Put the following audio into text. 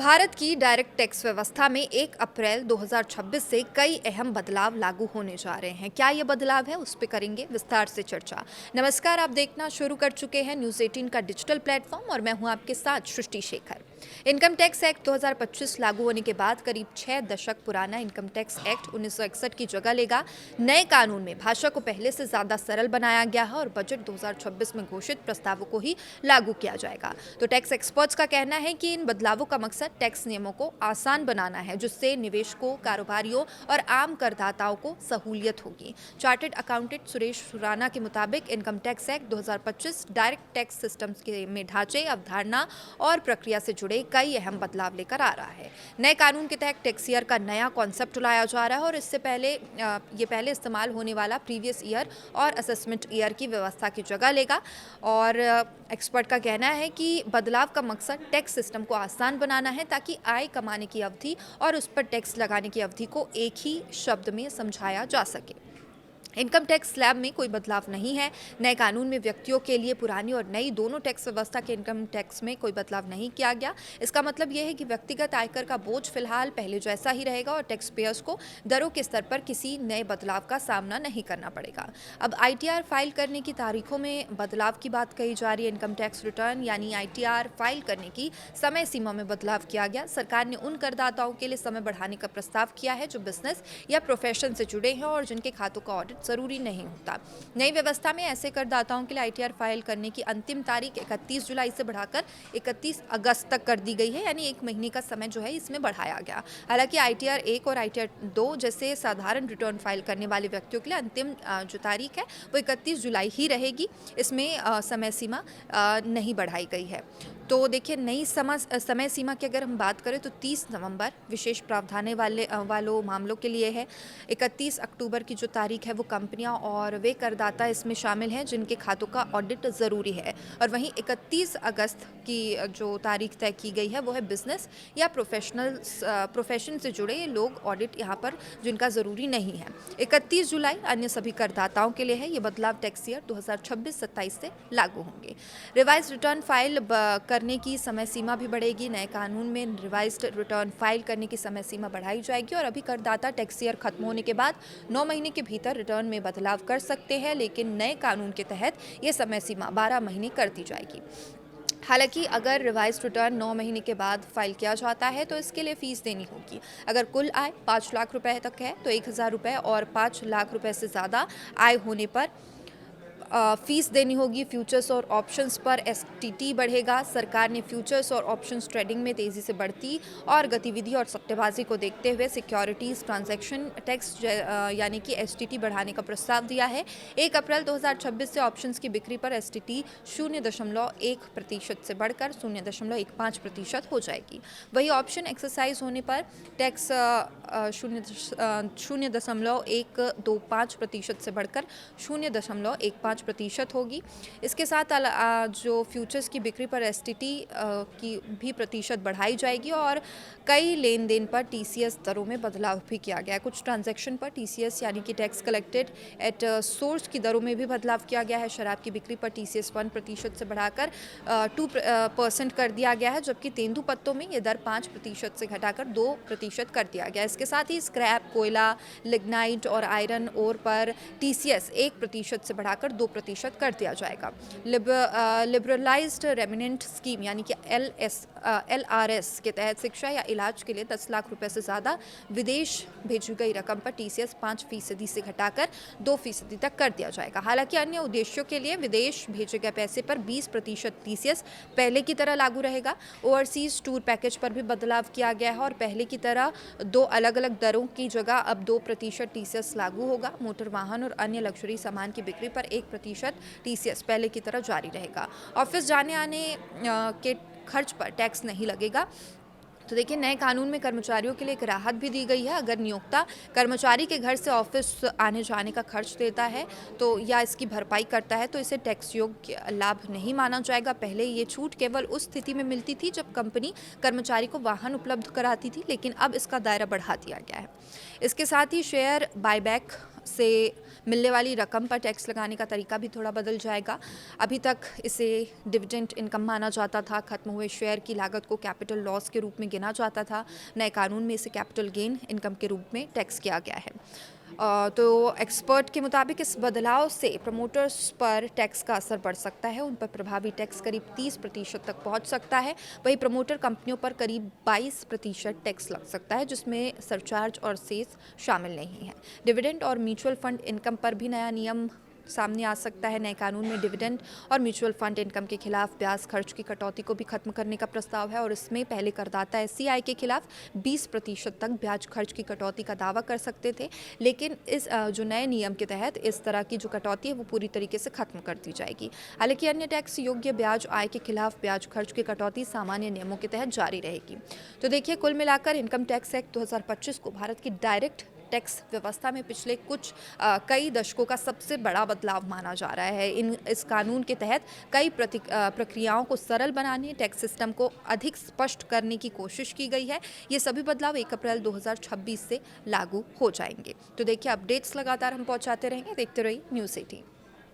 भारत की direct tax व्यवस्था में 1 अप्रैल 2026 से कई अहम बदलाव लागू होने जा रहे हैं। क्या ये बदलाव है, उस पे करेंगे विस्तार से चर्चा। नमस्कार, आप देखना शुरू कर चुके हैं न्यूज़ 18 का डिजिटल प्लेटफॉर्म और मैं हूं आपके साथ सृष्टि शेखर। इनकम टैक्स एक्ट 2025 लागू होने के बाद करीब 6 दशक पुराना इनकम टैक्स एक्ट 1961 की जगह लेगा। नए कानून में भाषा को पहले से ज़्यादा सरल बनाया गया है और बजट 2026 में घोषित प्रस्तावों को ही लागू किया जाएगा। तो टैक्स एक्सपर्ट्स का कहना है कि इन बदलावों का मकसद टैक्स नियमों को आसान बनाना है, जिससे निवेशकों, कारोबारियों और आम करदाताओं को सहूलियत होगी। चार्टर्ड अकाउंटेंट सुरेश राणा के मुताबिक income tax act 2025 direct tax systems के में ढांचे, अवधारणा और प्रक्रिया से जुड़े कई अहम बदलाव लेकर आ रहा है। नए कानून के तहत टैक्स ईयर का नया कॉन्सेप्ट लाया जा रहा है और इससे पहले इस्तेमाल होने वाला प्रीवियस ईयर और असेसमेंट ईयर की व्यवस्था की जगह लेगा। और एक्सपर्ट का कहना है कि बदलाव का मकसद टैक्स सिस्टम को आसान बनाना है, ताकि आय कमाने की अवधि और उस पर टैक्स लगाने की अवधि को एक ही शब्द में समझाया जा सके। इनकम टैक्स स्लैब में कोई बदलाव नहीं है। नए कानून में व्यक्तियों के लिए पुरानी और नई दोनों टैक्स व्यवस्था के इनकम टैक्स में कोई बदलाव नहीं किया गया। इसका मतलब यह है कि व्यक्तिगत आयकर का बोझ फिलहाल पहले जैसा ही रहेगा और टैक्स पेयर्स को दरों के स्तर पर किसी नए बदलाव का सामना नहीं करना पड़ेगा। अब ITR फाइल करने की तारीखों में बदलाव की बात कही जा रही है। इनकम टैक्स रिटर्न यानी ITR फाइल करने की समय सीमा में बदलाव किया गया। सरकार ने उन करदाताओं के लिए समय बढ़ाने का प्रस्ताव किया है जो बिजनेस या प्रोफेशन से जुड़े हैं और जिनके खातों का ऑडिट जरूरी नहीं होता। नई व्यवस्था में ऐसे करदाताओं के लिए ITR फाइल करने की अंतिम तारीख 31 जुलाई से बढ़ाकर 31 अगस्त तक कर दी गई है, यानी एक महीने का समय जो है इसमें बढ़ाया गया। हालांकि ITR 1 और ITR 2 जैसे साधारण रिटर्न फाइल करने वाले व्यक्तियों के लिए अंतिम जो तारीख है वो 31 जुलाई ही रहेगी। इसमें समय सीमा नहीं बढ़ाई गई है। तो देखिए, नई समय सीमा की अगर हम बात करें तो 30 नवंबर विशेष प्रावधान वालों मामलों के लिए है। 31 अक्टूबर की जो तारीख है वो कंपनियां और वे करदाता इसमें शामिल हैं जिनके खातों का ऑडिट ज़रूरी है। और वहीं 31 अगस्त की जो तारीख तय की गई है वो है बिजनेस या प्रोफेशन से जुड़े लोग ऑडिट यहाँ पर जिनका ज़रूरी नहीं है। 31 जुलाई अन्य सभी करदाताओं के लिए है। ये बदलाव टैक्स ईयर 2026-27 से लागू होंगे। रिवाइज रिटर्न फाइल करने की समय सीमा भी बढ़ेगी। नए कानून में रिवाइज्ड रिटर्न फाइल करने की समय सीमा बढ़ाई जाएगी और अभी करदाता टैक्स ईयर खत्म होने के बाद 9 महीने के भीतर रिटर्न में बदलाव कर सकते हैं, लेकिन नए कानून के तहत ये समय सीमा 12 महीने कर दी जाएगी। हालांकि अगर रिवाइज रिटर्न 9 महीने के बाद फाइल किया जाता है तो इसके लिए फीस देनी होगी। अगर कुल आय 5 लाख रुपए तक है तो 1,000 रुपये और 5 लाख रुपए से ज़्यादा आय होने पर फीस देनी होगी। फ्यूचर्स और ऑप्शंस पर STT बढ़ेगा। सरकार ने फ्यूचर्स और ऑप्शंस ट्रेडिंग में तेज़ी से बढ़ती और गतिविधि और सट्टेबाजी को देखते हुए सिक्योरिटीज़ ट्रांजैक्शन टैक्स यानी कि STT बढ़ाने का प्रस्ताव दिया है। 1 अप्रैल 2026 से ऑप्शंस की बिक्री पर STT 0.1% से बढ़कर 0.15% हो जाएगी। वही ऑप्शन एक्सरसाइज होने पर टैक्स 0.125% से बढ़कर 0.15% होगी। इसके साथ जो फ्यूचर्स की बिक्री पर STT की भी प्रतिशत बढ़ाई जाएगी और कई लेन देन पर TCS दरों में बदलाव भी किया गया है। कुछ ट्रांजैक्शन पर TCS यानी कि टैक्स कलेक्टेड एट सोर्स की दरों में भी बदलाव किया गया है। शराब की बिक्री पर TCS 1% से बढ़ाकर 2% कर दिया गया है, जबकि तेंदुपत्तों में ये दर 5% से घटाकर 2% कर दिया गया है। इसके साथ ही स्क्रैप, कोयला, लिग्नाइट और आयरन ओर पर TCS 1% से बढ़ाकर 2% कर दिया जाएगा। लिबरलाइज्ड रेमिनेंट स्कीम यानी कि LRS के तहत शिक्षा या इलाज के लिए 10 लाख रुपए से ज़्यादा विदेश भेजी गई रकम पर TCS 5% से घटाकर 2% तक कर दिया जाएगा। हालांकि अन्य उद्देश्यों के लिए विदेश भेजे गए पैसे पर 20% TCS पहले की तरह लागू रहेगा। ओवरसीज टूर पैकेज पर भी बदलाव किया गया है और पहले की तरह 2 अलग अलग दरों की जगह अब 2% TCS लागू होगा। मोटर वाहन और अन्य लग्जरी सामान की बिक्री पर 1% TCS पहले की तरह जारी रहेगा। ऑफिस जाने आने के खर्च पर टैक्स नहीं लगेगा। तो देखिए, नए कानून में कर्मचारियों के लिए एक राहत भी दी गई है। अगर नियोक्ता कर्मचारी के घर से ऑफिस आने जाने का खर्च देता है तो या इसकी भरपाई करता है तो इसे टैक्स योग्य लाभ नहीं माना जाएगा। पहले ये छूट केवल उस स्थिति में मिलती थी जब कंपनी कर्मचारी को वाहन उपलब्ध कराती थी, लेकिन अब इसका दायरा बढ़ा दिया गया है। इसके साथ ही शेयर बायबैक से मिलने वाली रकम पर टैक्स लगाने का तरीका भी थोड़ा बदल जाएगा। अभी तक इसे डिविडेंड इनकम माना जाता था, खत्म हुए शेयर की लागत को कैपिटल लॉस के रूप में गिना जाता था। नए कानून में इसे कैपिटल गेन इनकम के रूप में टैक्स किया गया है। तो एक्सपर्ट के मुताबिक इस बदलाव से प्रमोटर्स पर टैक्स का असर पड़ सकता है। उन पर प्रभावी टैक्स करीब 30% तक पहुंच सकता है। वहीं प्रमोटर कंपनियों पर करीब 22% टैक्स लग सकता है, जिसमें सरचार्ज और सेस शामिल नहीं है। डिविडेंड और म्यूचुअल फंड इनकम पर भी नया नियम सामने आ सकता है। नए कानून में डिविडेंड और म्यूचुअल फंड इनकम के खिलाफ ब्याज खर्च की कटौती को भी खत्म करने का प्रस्ताव है और इसमें पहले करदाता एससीआई के खिलाफ 20% तक ब्याज खर्च की कटौती का दावा कर सकते थे, लेकिन इस जो नए नियम के तहत इस तरह की जो कटौती है वो पूरी तरीके से खत्म कर दी जाएगी। हालांकि अन्य टैक्स योग्य ब्याज आय के खिलाफ ब्याज खर्च की कटौती सामान्य नियमों के तहत जारी रहेगी। तो देखिए, कुल मिलाकर इनकम टैक्स एक्ट 2025 को भारत की डायरेक्ट टैक्स व्यवस्था में पिछले कई दशकों का सबसे बड़ा बदलाव माना जा रहा है। इस कानून के तहत कई प्रक्रियाओं को सरल बनाने, टैक्स सिस्टम को अधिक स्पष्ट करने की कोशिश की गई है। ये सभी बदलाव 1 अप्रैल 2026 से लागू हो जाएंगे। तो देखिए, अपडेट्स लगातार हम पहुंचाते रहेंगे। देखते रहिए न्यूज़ 18।